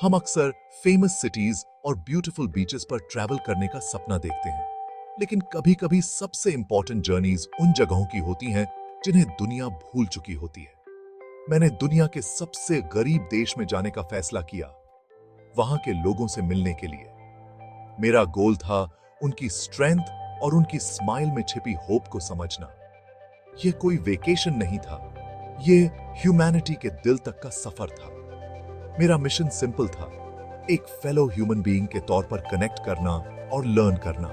हम अक्सर famous cities और ब्यूटीफुल बीचेस पर ट्रैवल करने का सपना देखते हैं, लेकिन कभी-कभी सबसे इंपॉर्टेंट जर्नीज उन जगहों की होती हैं जिन्हें दुनिया भूल चुकी होती है। मैंने दुनिया के सबसे गरीब देश में जाने का फैसला किया, वहां के लोगों से मिलने के लिए। मेरा गोल था उनकी स्ट्रेंथ और उनकी स्माइल में छिपी होप को समझना। यह कोई वेकेशन नहीं था, यह ह्यूमैनिटी के दिल तक का सफर था। मेरा मिशन सिंपल था, एक फेलो ह्यूमन बीइंग के तौर पर कनेक्ट करना और लर्न करना।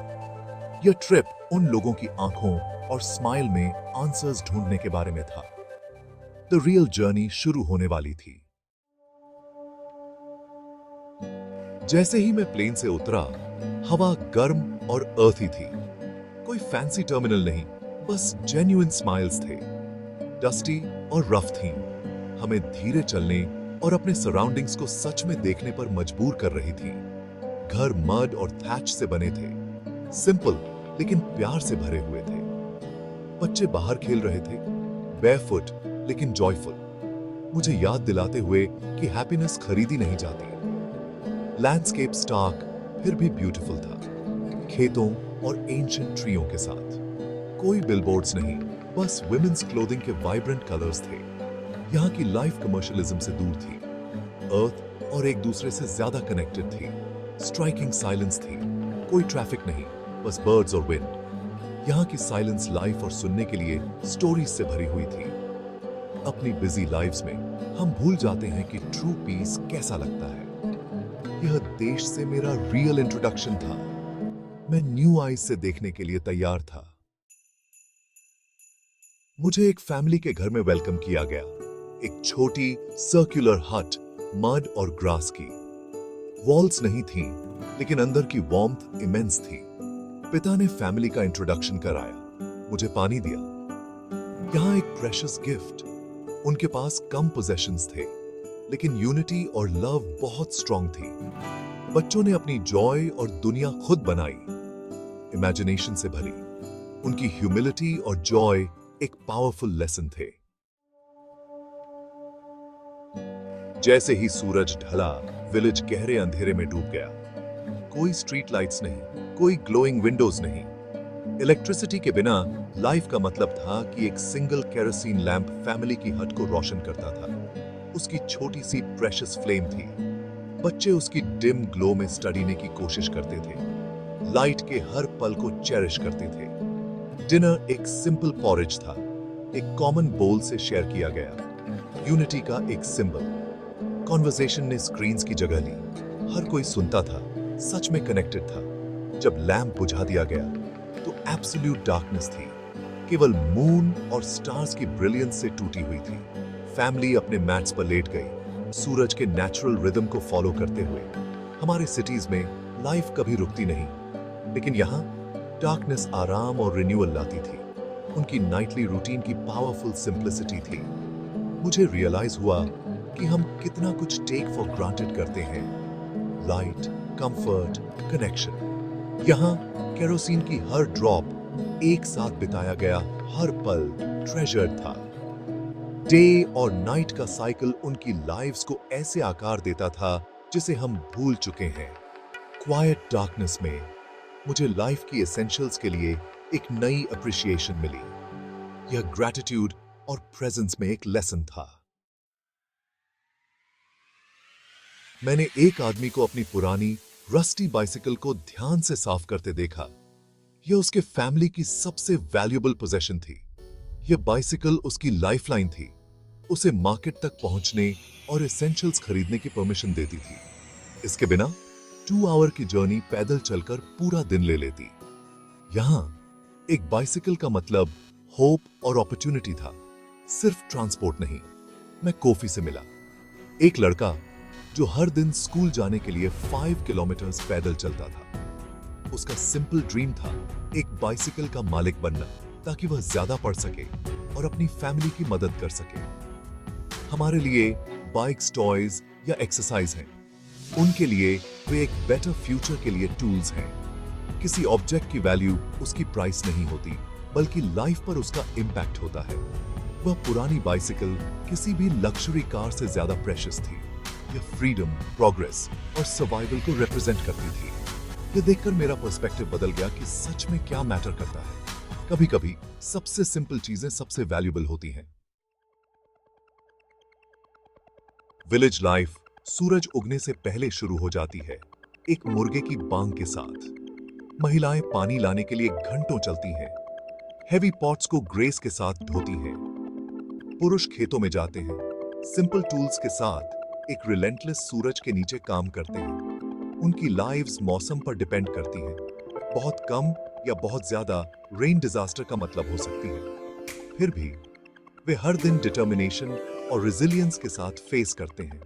यह ट्रिप उन लोगों की आंखों और स्माइल में आंसर्स ढूंढने के बारे में था। द रियल जर्नी शुरू होने वाली थी। जैसे ही मैं प्लेन से उतरा, हवा गर्म और अर्थी थी। कोई फैंसी टर्मिनल नहीं, बस जेन्युइन स्माइल्स थे। डस्टी और रफ थी, हमें धीरे चलने और अपने सराउंडिंग्स को सच में देखने पर मजबूर कर रही थी। घर मड और थैच से बने थे, सिंपल लेकिन प्यार से भरे हुए थे। बच्चे बाहर खेल रहे थे, बेयरफुट लेकिन जॉयफुल, मुझे याद दिलाते हुए कि हैप्पीनेस खरीदी नहीं जाती। लैंडस्केप स्टार्क फिर भी ब्यूटीफुल था, खेतों और एंशिएंट ट्रीयों के साथ। कोई बिलबोर्ड्स नहीं, बस वुमेन्स क्लोथिंग के वाइब्रेंट कलर्स थे। यहाँ की लाइफ कमर्शियलिज्म से दूर थी, अर्थ और एक दूसरे से ज्यादा कनेक्टेड थी। स्ट्राइकिंग साइलेंस थी, कोई ट्रैफिक नहीं, बस बर्ड्स और विंड। यहाँ की साइलेंस लाइफ और सुनने के लिए स्टोरीज से भरी हुई थी। अपनी बिजी लाइफ्स में हम भूल जाते हैं कि ट्रू पीस कैसा लगता है। यह देश से मेरा रियल इंट्रोडक्शन था। मैं न्यू आईज से देखने के लिए तैयार था। मुझे एक फैमिली के घर में वेलकम किया गया। एक छोटी सर्कुलर हट, मड और ग्रास की। वॉल्स नहीं थीं, लेकिन अंदर की वार्मथ इमेंस थी। पिता ने फैमिली का इंट्रोडक्शन कराया, मुझे पानी दिया। यहाँ एक प्रेशियस गिफ्ट। उनके पास कम पोजेशंस थे, लेकिन यूनिटी और लव बहुत स्ट्रांग थी। बच्चों ने अपनी जॉय और दुनिया खुद बनाई, इमेजिनेशन से भरी। उनकी ह्यूमिलिटी और जॉय एक पावरफुल लेसन थे। जैसे ही सूरज ढला, विलेज गहरे अंधेरे में डूब गया। कोई स्ट्रीट लाइट्स नहीं, कोई ग्लोइंग विंडोज नहीं। इलेक्ट्रिसिटी के बिना लाइफ का मतलब था कि एक सिंगल केरोसिन लैंप फैमिली की हट को रोशन करता था। उसकी छोटी सी प्रेशियस फ्लेम थी। बच्चे उसकी डिम ग्लो में स्टडीने की कोशिश करते थे, लाइट के हर पल को चेरिश करते थे। डिनर एक सिंपल पॉरेज था, एक कॉमन बोल से शेयर किया गया, यूनिटी का एक सिंबल। कॉन्वर्सेशन ने स्क्रीन्स की जगह ली, हर कोई सुनता था, सच में कनेक्टेड था। जब लैंप बुझा दिया गया तो एब्सोल्यूट डार्कनेस थी, केवल मून और स्टार्स की ब्रिलियंस से टूटी हुई थी। फैमिली अपने मैट्स पर लेट गई, सूरज के नेचुरल रिदम को फॉलो करते हुए। हमारे सिटीज में लाइफ कभी रुकती नहीं, लेकिन यहाँ डार्कनेस आराम और रिन्यूअल लाती थी। उनकी नाइटली रूटीन की पावरफुल सिंप्लिसिटी थी। मुझे रियलाइज हुआ कि हम कितना कुछ टेक फॉर ग्रांटेड करते हैं। Light, comfort, connection. यहाँ केरोसिन की हर ड्रॉप, एक साथ बिताया गया हर पल ट्रेजर्ड था। डे और नाइट का साइकिल उनकी लाइव्स को ऐसे आकार देता था जिसे हम भूल चुके हैं। क्वाइट डार्कनेस में मुझे लाइफ की एसेंशियल्स के लिए एक नई अप्रिशिएशन मिली। यह ग्रैटिट्यूड और प्रेजेंस में एक लेसन था। मैंने एक आदमी को अपनी पुरानी रस्टी बाइसिकल को ध्यान से साफ करते देखा। यह उसके फैमिली की सबसे वैल्यूएबल पोजेशन थी। यह बाइसिकल उसकी लाइफलाइन थी, उसे मार्केट तक पहुंचने और एसेंशियल्स खरीदने की परमिशन देती थी। इसके बिना 2 आवर की जर्नी पैदल चलकर पूरा दिन ले लेती। यहां एक बाइसिकल का मतलब होप और अपॉर्चुनिटी था, सिर्फ ट्रांसपोर्ट नहीं। मैं कोफी से मिला, एक लड़का जो हर दिन स्कूल जाने के लिए 5 किलोमीटर्स पैदल चलता था। उसका सिंपल ड्रीम था एक बाइसिकल का मालिक बनना, ताकि वह ज्यादा पढ़ सके और अपनी फैमिली की मदद कर सके। हमारे लिए बाइक्स टॉयज या एक्सरसाइज हैं, उनके लिए वे एक बेटर फ्यूचर के लिए टूल्स हैं। किसी ऑब्जेक्ट की वैल्यू उसकी प्राइस नहीं होती, बल्कि लाइफ पर उसका इंपैक्ट होता है। वह पुरानी बाइसिकल किसी भी लग्जरी कार से ज्यादा प्रेशियस थी। यह फ्रीडम, प्रोग्रेस और सर्वाइवल को रिप्रेजेंट करती थी। ये देखकर मेरा पर्सपेक्टिव बदल गया कि सच में क्या मैटर करता है। कभी कभी सबसे सिंपल चीजें सबसे वैल्यूबल होती हैं। विलेज लाइफ सूरज उगने से पहले शुरू हो जाती है, एक मुर्गे की बांग के साथ। महिलाएं पानी लाने के लिए घंटों चलती हैं, हेवी पॉट्स को ग्रेस के साथ ढोती हैं। पुरुष खेतों में जाते हैं, सिंपल टूल्स के साथ एक रिलेंटलेस सूरज के नीचे काम करते हैं। उनकी लाइव्स मौसम पर डिपेंड करती हैं। बहुत कम या बहुत ज्यादा रेन डिजास्टर का मतलब हो सकती है। फिर भी वे हर दिन डिटर्मिनेशन और रेजिलियंस के साथ फेस करते हैं।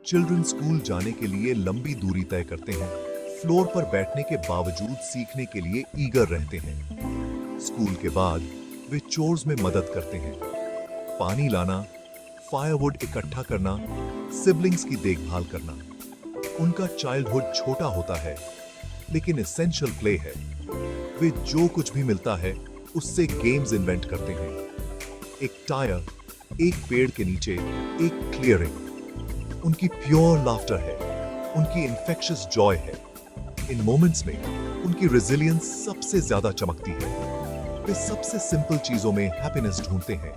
चिल्ड्रन स्कूल जाने के लिए लंबी दूरी तय करते हैं, फ्लोर पर बैठने के बावजूद सीखने के लिए ईगर रहते हैं। स्कूल के बाद वे चोर्स में मदद करते हैं, पानी लाना, फायरवुड इकट्ठा करना, सिबलिंग्स की देखभाल करना। उनका चाइल्डहुड छोटा होता है लेकिन एसेंशियल प्ले है। वे जो कुछ भी मिलता है उससे गेम्स इन्वेंट करते हैं। एक टायर, एक पेड़ के नीचे एक क्लियरिंग। उनकी प्योर लाफ्टर है, उनकी इन्फेक्शियस जॉय है। इन मोमेंट्स में उनकी रेजिलियंस सबसे ज्यादा चमकती है। वे सबसे सिंपल चीजों में हैप्पीनेस ढूंढते हैं,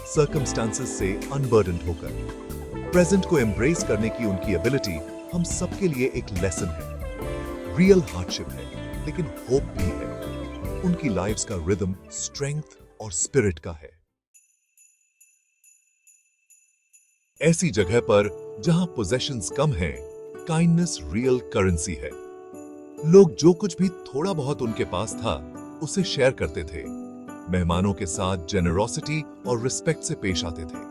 सर्कमस्टांसेस से अनबर्डन्ड होकर। प्रेजेंट को एम्ब्रेस करने की उनकी एबिलिटी हम सबके लिए एक लेसन है। रियल हार्डशिप है लेकिन होप भी है। उनकी लाइफ्स का रिदम स्ट्रेंथ और स्पिरिट का है। ऐसी जगह पर जहां पोजेशंस कम हैं, काइंडनेस रियल करेंसी है। लोग जो कुछ भी थोड़ा बहुत उनके पास था उसे शेयर करते थे। मेहमानों के साथ जेनरोसिटी और रिस्पेक्ट से पेश आते थे।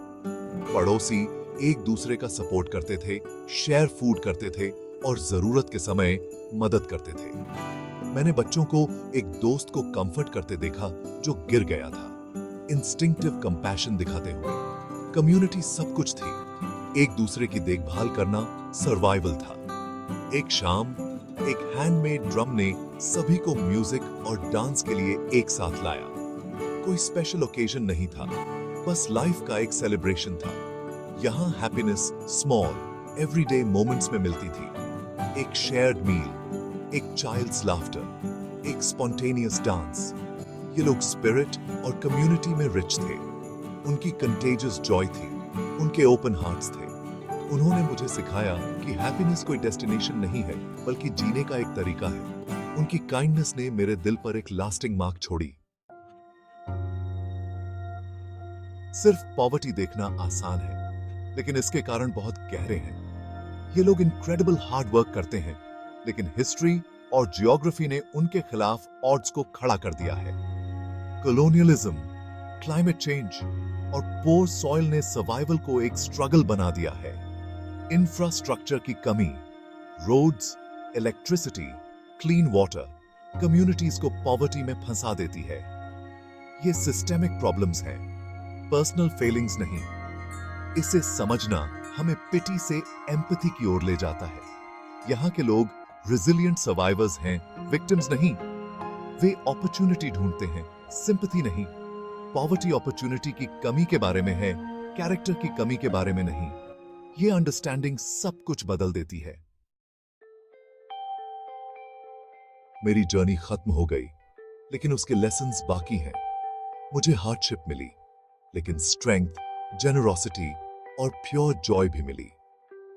पड़ोसी एक दूसरे का सपोर्ट करते थे, शेयर फूड करते थे और जरूरत के समय मदद करते थे। मैंने बच्चों को एक दोस्त को कंफर्ट करते देखा जो गिर गया था, इंस्टिंक्टिव कंपैशन दिखाते हुए। कम्युनिटी सब कुछ थी, एक दूसरे की देखभाल करना सर्वाइवल था। एक शाम एक हैंडमेड ड्रम ने सभी को म्यूजिक और डांस के लिए एक साथ लाया। कोई स्पेशल ओकेजन नहीं था, बस लाइफ का एक सेलिब्रेशन था। यहाँ हैप्पीनेस स्मॉल एवरीडे मोमेंट्स में मिलती थी। एक शेयर्ड मील, एक चाइल्ड्स लाफ्टर, एक स्पॉन्टेनियस डांस। ये लोग स्पिरिट और कम्युनिटी में रिच थे। उनकी कंटेजियस जॉय थी, उनके ओपन हार्ट्स थे। उन्होंने मुझे सिखाया कि हैप्पीनेस कोई डेस्टिनेशन नहीं है बल्कि जीने का एक तरीका है। उनकी काइंडनेस ने मेरे दिल पर एक लास्टिंग मार्क छोड़ी। सिर्फ पॉवर्टी देखना आसान है लेकिन इसके कारण बहुत गहरे हैं। ये लोग इनक्रेडिबल हार्ड वर्क करते हैं लेकिन हिस्ट्री और जियोग्राफी ने उनके खिलाफ ऑड्स को खड़ा कर दिया है। कॉलोनियलिज्म, क्लाइमेट चेंज और पोर सॉइल ने सर्वाइवल को एक स्ट्रगल बना दिया है। इंफ्रास्ट्रक्चर की कमी, roads, electricity, clean water communities को पॉवर्टी में फंसा देती है। ये सिस्टेमिक प्रॉब्लम्स हैं, पर्सनल फेलिंग्स नहीं। इसे समझना हमें पिटी से एम्पैथी की ओर ले जाता है। यहाँ के लोग रेजिलिएंट सर्वाइवर्स हैं, विक्टिम्स नहीं। वे अपॉर्चुनिटी ढूंढते हैं, सिंपैथी नहीं। पॉवर्टी अपॉर्चुनिटी की कमी के बारे में है, कैरेक्टर की कमी के बारे में नहीं। ये अंडरस्टैंडिंग सब कुछ बदल देती है। मेरी जर्नी खत्म हो गई लेकिन उसके लेसन्स बाकी हैं। मुझे हार्डशिप मिली लेकिन स्ट्रेंथ, जेनरोसिटी और प्योर जॉय भी मिली।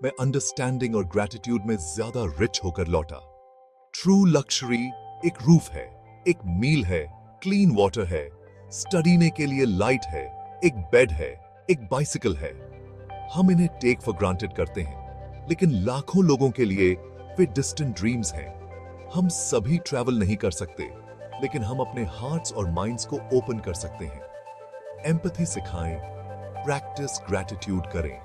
मैं अंडरस्टैंडिंग और ग्रैटिट्यूड में ज्यादा रिच होकर लौटा। ट्रू लक्ष्री एक रूफ है, एक मील है, क्लीन वाटर है, स्टडीने के लिए लाइट है, एक बेड है, एक बाइसिकल है। हम इन्हें टेक फॉर ग्रांटेड करते हैं लेकिन लाखों लोगों के लिए वे डिस्टेंट ड्रीम्स हैं। हम सभी ट्रैवल नहीं कर सकते लेकिन हम अपने हार्ट्स और माइंड्स को ओपन कर सकते हैं। एम्पैथी सिखाएं, प्रैक्टिस ग्रैटिट्यूड करें।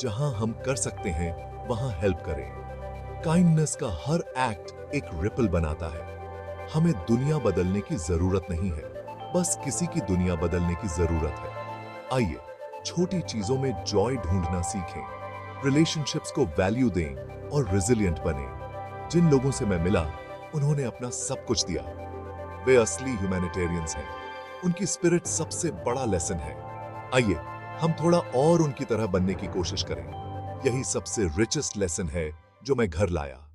जहां हम कर सकते हैं वहां हेल्प करें। काइंडनेस का हर एक्ट एक रिपल बनाता है। हमें दुनिया बदलने की जरूरत नहीं है, बस किसी की दुनिया बदलने की जरूरत है। आइए छोटी चीजों में जॉय ढूंढना सीखें, रिलेशनशिप्स को वैल्यू दें और रेजिलिएंट बने। जिन लोगों से मैं मिला उन्होंने अपना सब कुछ दिया। वे असली ह्यूमैनिटेरियंस हैं। उनकी स्पिरिट सबसे बड़ा लेसन है। आइए हम थोड़ा और उनकी तरह बनने की कोशिश करें। यही सबसे रिचेस्ट लेसन है जो मैं घर लाया।